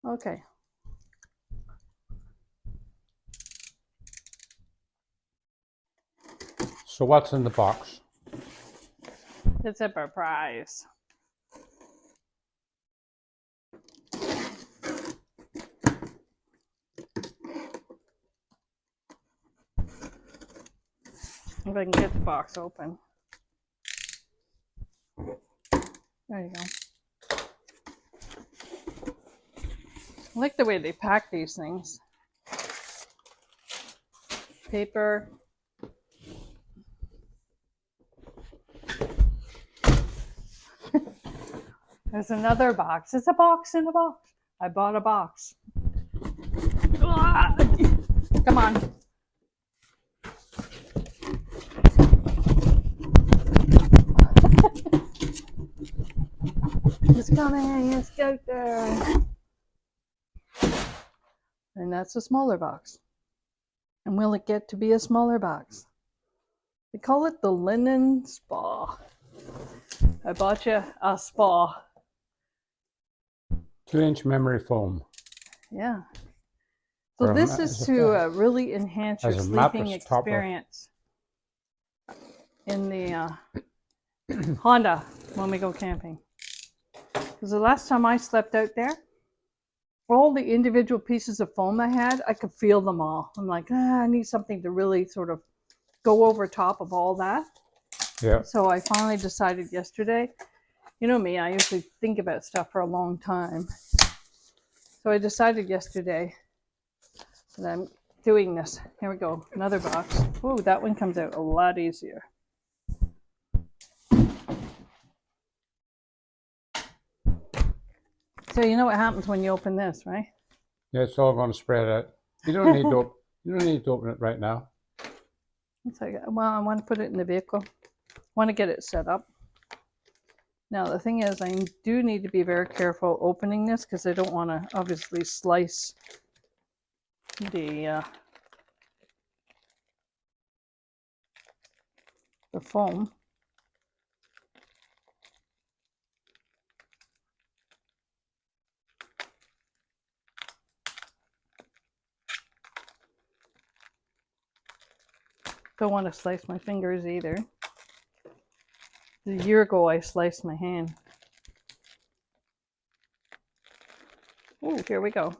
Okay. So what's in the box? It's a surprise. If I can get the box open. There you go. I like the way they pack these things. Paper. There's another box. It's a box in a box. I bought a box. Come on. It's coming. Let's go there. And that's a smaller box. And will it get to be a smaller box? They call it the linen spa. I bought you a spa. 2-inch memory foam. Yeah. So this is to really enhance your as a sleeping mattress topper. experience in the Honda when we go camping. Because the last time I slept out there, all the individual pieces of foam I had, I could feel them all. I'm like, I need something to really sort of go over top of all that. Yeah. So I finally decided yesterday, you know me, I usually think about stuff for a long time. So I decided yesterday that I'm doing this. Here we go, another box. Oh, that one comes out a lot easier. So you know what happens when you open this, right? Yeah, it's all going to spread out. You don't need to. You don't need to open it right now. It's like, well, I want to put it in the vehicle. I want to get it set up. Now the thing is, I do need to be very careful opening this because I don't want to obviously slice the foam. Don't want to slice my fingers either. A year ago, I sliced my hand. Oh, here we go.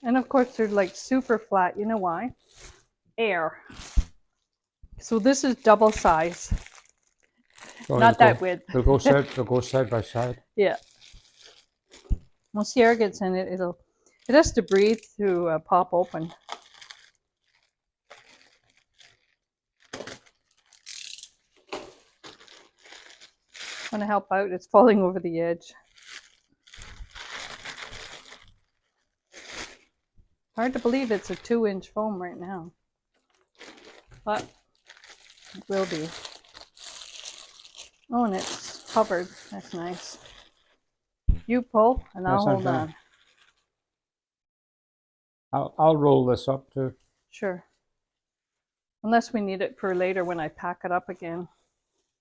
And of course, they're like super flat. You know why? Air. So this is double size. So Not that width. They'll go side by side. Yeah. Once the air gets in it, it has to breathe to pop open. Want to help out? It's falling over the edge. Hard to believe it's a 2-inch foam right now, but it will be. Oh, and it's covered. That's nice. You pull, and I'll hold on. I'll roll this up too. Sure. Unless we need it for later when I pack it up again.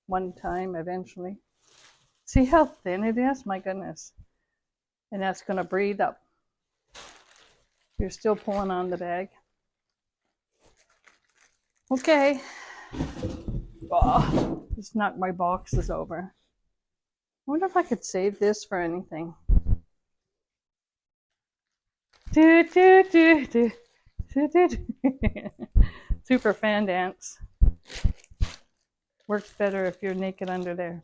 One time, eventually. See how thin it is? My goodness. And that's going to breathe up. You're still pulling on the bag. Okay. Oh, just knocked my boxes over. I wonder if I could save this for anything. Super fan dance. Works better if you're naked under there.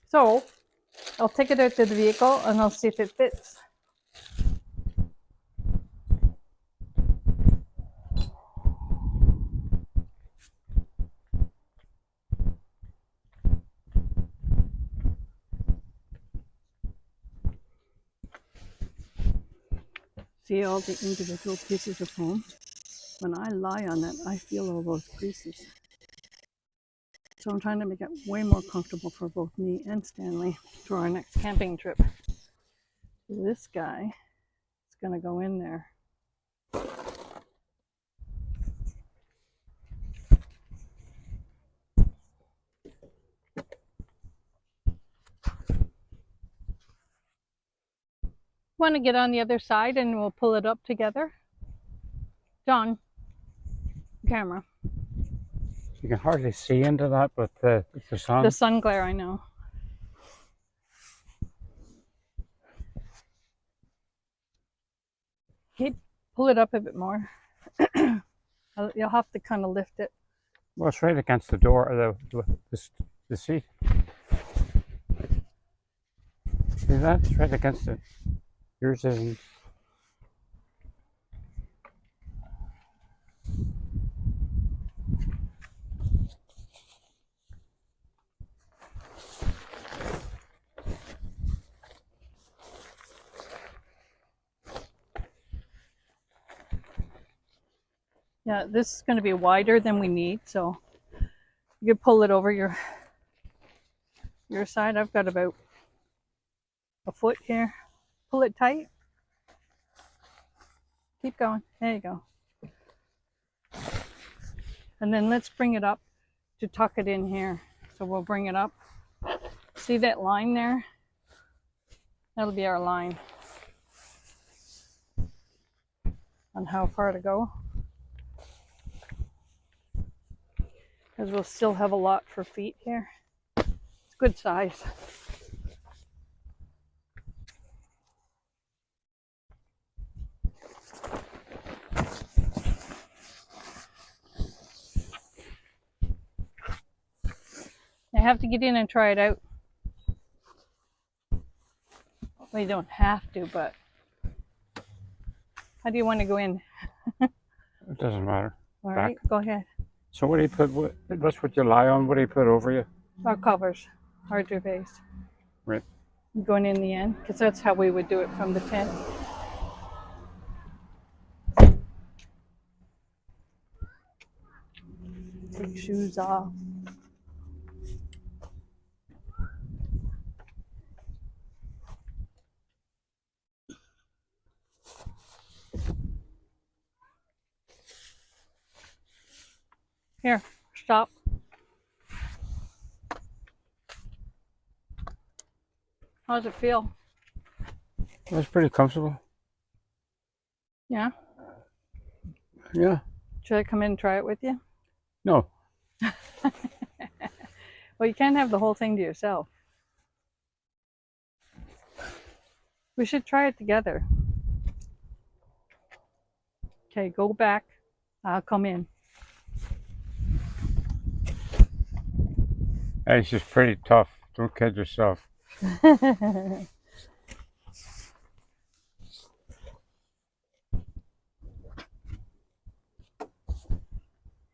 So, I'll take it out to the vehicle and I'll see if it fits. See all the individual pieces of foam? When I lie on it, I feel all those creases. So I'm trying to make it way more comfortable for both me and Stanley for our next camping trip. This guy is going to go in there. Want to get on the other side and we'll pull it up together? John, camera. You can hardly see into that with the sun. The sun glare, I know. Pull it up a bit more. You'll have to kind of lift it. Well, it's right against the door, or the seat. See that? It's right against it. Yours isn't. Yeah, this is going to be wider than we need, so you can pull it over your side. I've got about a foot here. Pull it tight. Keep going. There you go. And then let's bring it up to tuck it in here. So we'll bring it up. See that line there? That'll be our line on how far to go. Because we'll still have a lot for feet here. It's good size. I have to get in and try it out. Well, you don't have to, but how do you want to go in? It doesn't matter. All right, go ahead. So what do you put? That's what you lie on. What do you put over you? Our covers, our duvets. Right. Going in the end, because that's how we would do it from the tent. Take shoes off. Here, stop. How does it feel? That's pretty comfortable. Yeah? Yeah. Should I come in and try it with you? No. Well, you can't have the whole thing to yourself. We should try it together. Okay, go back. I'll come in. It's just pretty tough. Don't kid yourself. I'm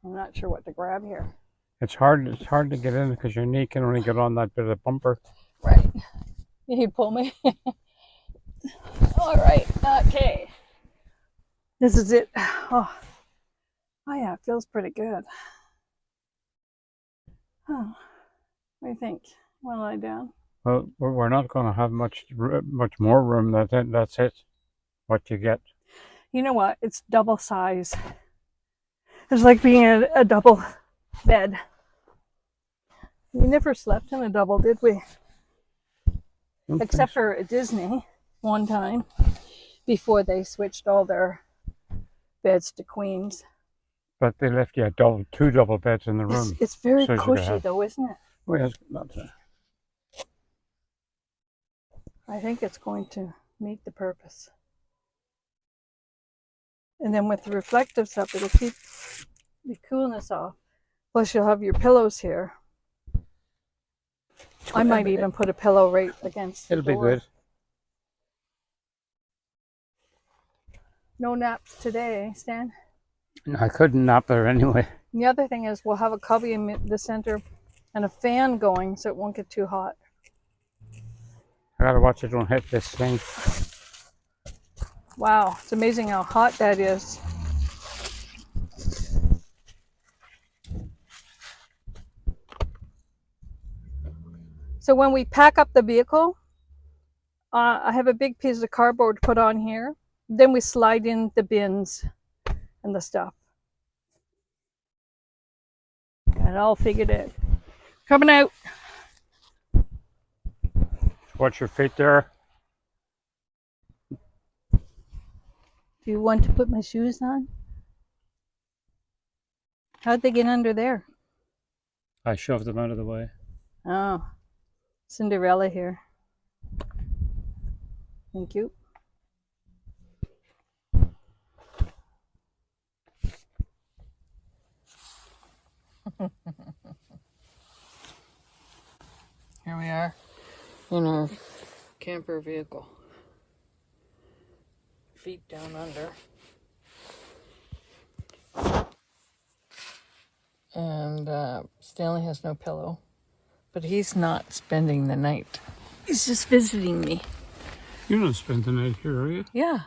not sure what to grab here. It's hard to get in because your knee can only get on that bit of bumper. Right. You pull me. All right. Okay. This is it. Oh yeah, it feels pretty good. Oh, what do you think? Want to lie down? Well, we're not going to have much more room. That's it. What you get. You know what? It's double size. It's like being a double bed. We never slept in a double, did we? Except for at Disney one time before they switched all their beds to queens. But they left you two double beds in the room. It's very cushy though, isn't it? Oh, yes, that's it. I think it's going to meet the purpose. And then with the reflective stuff, it'll keep the coolness off. Plus you'll have your pillows here. I might even put a pillow right against the door. It'll be good. No naps today, Stan? I couldn't nap there anyway. And the other thing is we'll have a cubby in the center and a fan going so it won't get too hot. I gotta watch it don't hit this thing. Wow, it's amazing how hot that is. So when we pack up the vehicle, I have a big piece of cardboard put on here. Then we slide in the bins and the stuff. Got it all figured out. Coming out. Watch your feet there. Do you want to put my shoes on? How'd they get under there? I shoved them out of the way. Oh, Cinderella here. Thank you. Here we are in our camper vehicle. Feet down under. And Stanley has no pillow, but he's not spending the night. He's just visiting me. You're not spending the night here, are you? Yeah.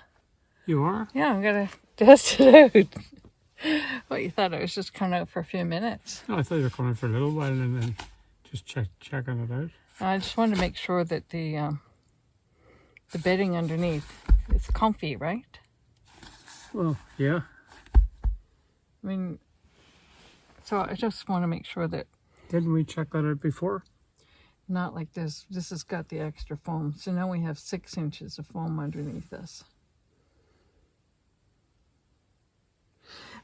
You are? Yeah, I'm gonna test it out. What, you thought I was just coming out for a few minutes? No, I thought you were coming for a little while and then just checking it out. I just wanted to make sure that the bedding underneath is comfy, right? Well, yeah. I mean, so I just want to make sure that Didn't we check that out before? not like this. This has got the extra foam. So now we have 6 inches of foam underneath this.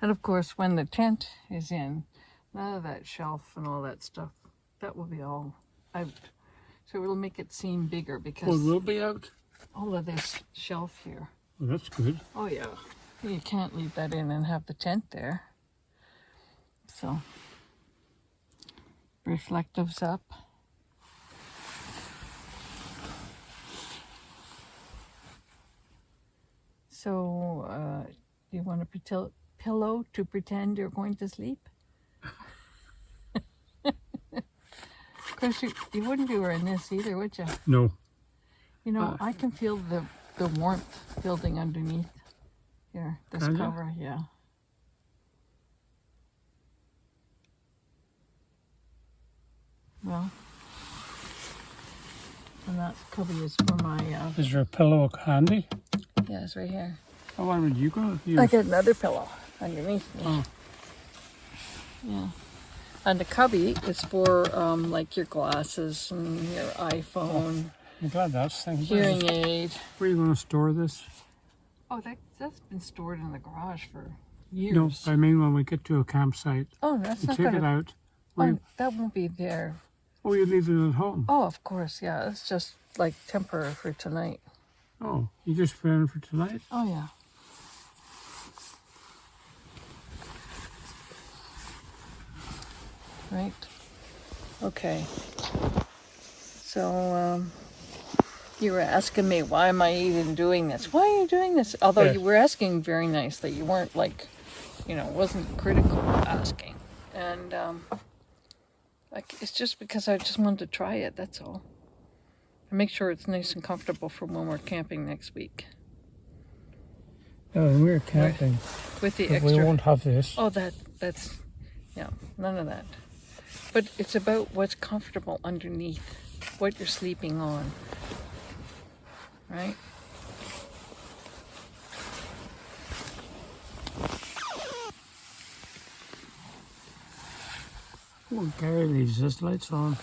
And of course, when the tent is in, none of that shelf and all that stuff, that will be all out. So it'll make it seem bigger because Oh, it will be out? all of this shelf here. Well, that's good. Oh yeah. You can't leave that in and have the tent there. So, reflectives up. So, you want a pillow to pretend you're going to sleep? Of course, you wouldn't be wearing this either, would you? No. You know, I can feel the warmth building underneath here, this Can you? cover, yeah. Well, and that cover is for my, Is your pillow handy? yeah, it's right here. Oh, why would you go? I got another pillow underneath me. Oh. Yeah. And the cubby is for like your glasses and your iPhone, I'm glad that's thing. hearing aid. Where are you going to store this? Oh, that's been stored in the garage for years. No, I mean when we get to a campsite. Oh, that's You not take it gonna. out. Oh, that won't be there. Oh, you leave it at home. Oh, of course, yeah. It's just like temporary for tonight. Oh, you just plan for tonight? Oh yeah. Right. Okay. So you were asking me, why am I even doing this? Why are you doing this? Although Yes. you were asking very nicely. You weren't like, wasn't critical asking. And like it's just because I just wanted to try it. That's all. And make sure it's nice and comfortable for when we're camping next week. No, when we're camping, With the we extra. won't have this. Oh, that's yeah, none of that. But it's about what's comfortable underneath, what you're sleeping on, right? Oh, Gary leaves his lights on.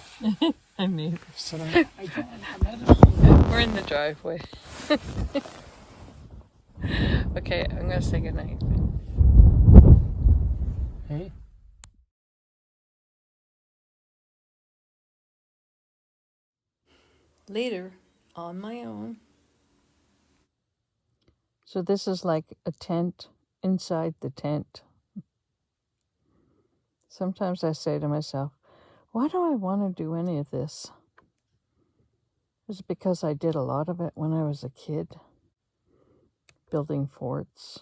I need. So I don't We're in the driveway. Okay, I'm gonna say goodnight. Hey? Later, on my own. So this is like a tent inside the tent. Sometimes I say to myself, why do I want to do any of this? Is it because I did a lot of it when I was a kid? Building forts.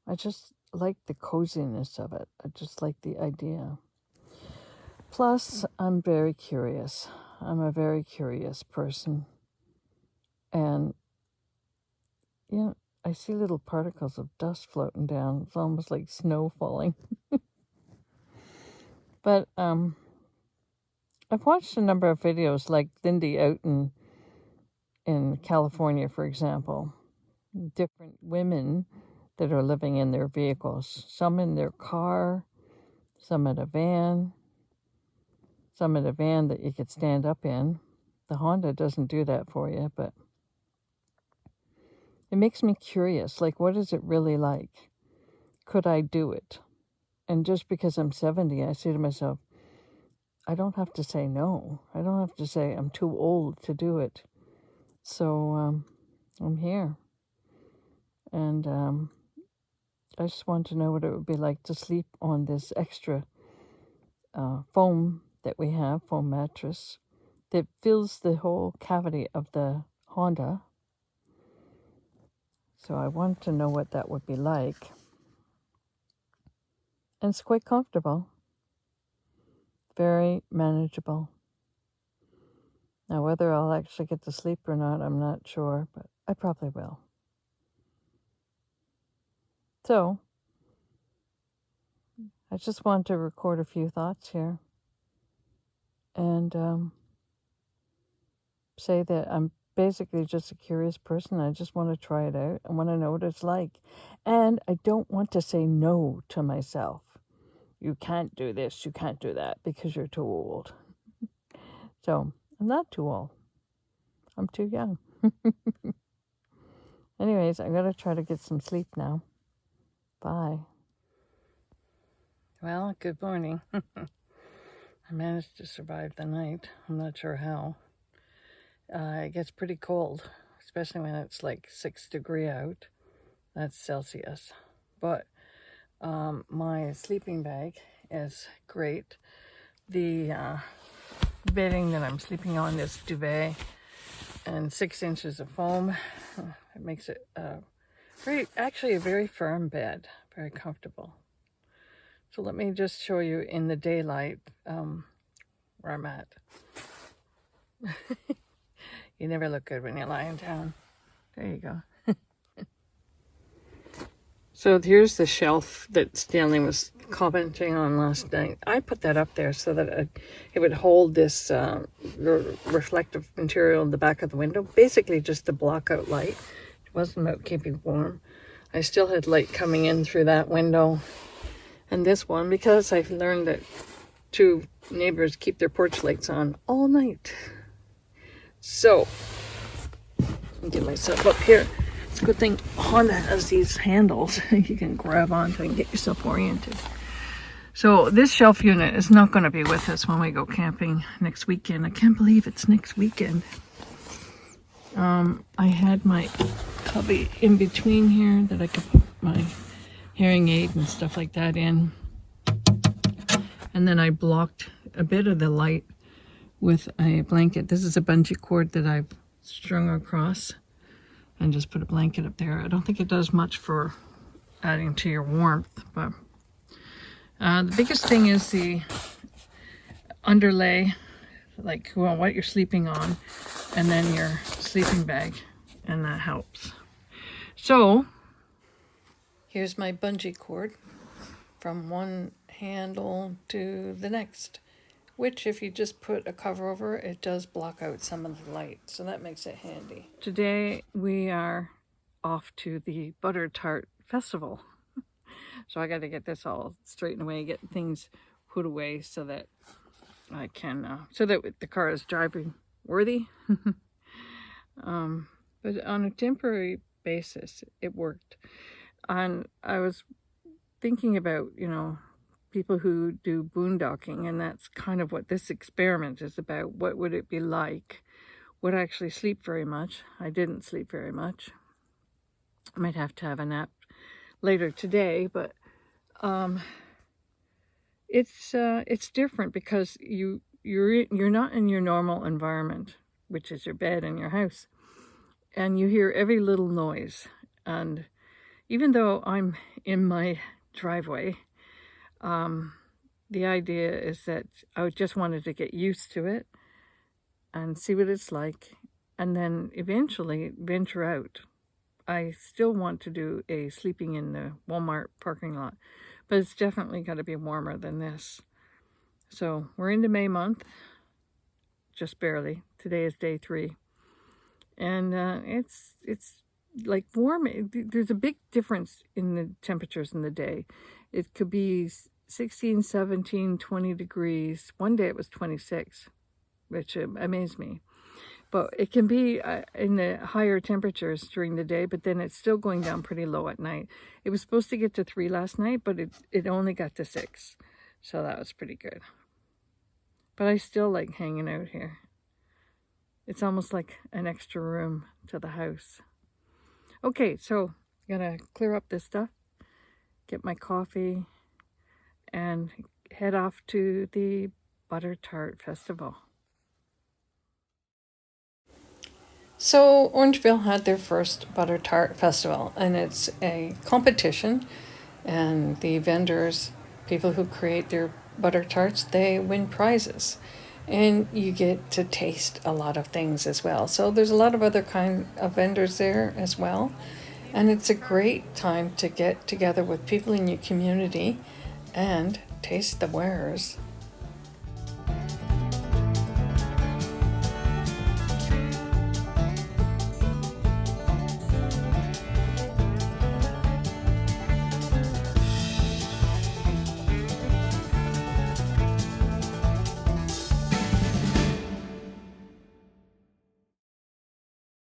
I just like the coziness of it. I just like the idea. Plus, I'm very curious. I'm a very curious person. And, I see little particles of dust floating down. It's almost like snow falling. But I've watched a number of videos like Lindy out in California, for example. Different women that are living in their vehicles. Some in their car, some in a van, some in a van that you could stand up in. The Honda doesn't do that for you, but it makes me curious. Like, what is it really like? Could I do it? And just because I'm 70, I say to myself, I don't have to say no. I don't have to say I'm too old to do it. So I'm here. And I just want to know what it would be like to sleep on this extra foam that we have, foam mattress, that fills the whole cavity of the Honda. So I want to know what that would be like. And it's quite comfortable. Very manageable. Now, whether I'll actually get to sleep or not, I'm not sure, but I probably will. So, I just want to record a few thoughts here and say that I'm basically just a curious person. I just want to try it out. I want to know what it's like. And I don't want to say no to myself. You can't do this, you can't do that because you're too old. So, I'm not too old. I'm too young. Anyways, I'm going to try to get some sleep now. Bye. Well, good morning. I managed to survive the night. I'm not sure how. It gets pretty cold, especially when it's like 6 degrees out. That's Celsius. But my sleeping bag is great. The bedding that I'm sleeping on is duvet and 6 inches of foam. It makes it actually a very firm bed, very comfortable. So let me just show you in the daylight where I'm at. You never look good when you're lying down. There you go. So here's the shelf that Stanley was commenting on last night. I put that up there so that it would hold this reflective material in the back of the window, basically just to block out light. It wasn't about keeping warm. I still had light coming in through that window and this one because I've learned that 2 neighbors keep their porch lights on all night. So, I'll get myself up here. It's a good thing Honda has these handles you can grab onto and get yourself oriented. So this shelf unit is not going to be with us when we go camping next weekend. I can't believe it's next weekend. I had my cubby in between here that I could put my hearing aid and stuff like that in. And then I blocked a bit of the light with a blanket. This is a bungee cord that I've strung across and just put a blanket up there. I don't think it does much for adding to your warmth, but the biggest thing is the underlay, like what you're sleeping on, and then your sleeping bag, and that helps. So here's my bungee cord from one handle to the next, which if you just put a cover over it does block out some of the light, so that makes it handy. Today we are off to the Butter Tart Festival. So I got to get this all straightened away, get things put away so that I can, so that the car is driving worthy. But on a temporary basis, it worked. And I was thinking about, people who do boondocking, and that's kind of what this experiment is about. What would it be like? Would I actually sleep very much? I didn't sleep very much. I might have to have a nap later today, but it's different because you're not in your normal environment, which is your bed and your house, and you hear every little noise. And even though I'm in my driveway, the idea is that I just wanted to get used to it and see what it's like, and then eventually venture out. I still want to do a sleeping in the Walmart parking lot, but it's definitely got to be warmer than this. So we're into May month, just barely. Today is day 3. And it's like warm. There's a big difference in the temperatures in the day. It could be 16, 17, 20 degrees. One day it was 26, which amazed me. But it can be in the higher temperatures during the day, but then it's still going down pretty low at night. It was supposed to get to 3 last night, but it only got to 6. So that was pretty good. But I still like hanging out here. It's almost like an extra room to the house. Okay, so I'm gonna clear up this stuff, get my coffee, and head off to the Butter Tart Festival. So Orangeville had their first Butter Tart Festival, and it's a competition, and the vendors, people who create their butter tarts, they win prizes. And you get to taste a lot of things as well. So there's a lot of other kind of vendors there as well. And it's a great time to get together with people in your community and taste the wares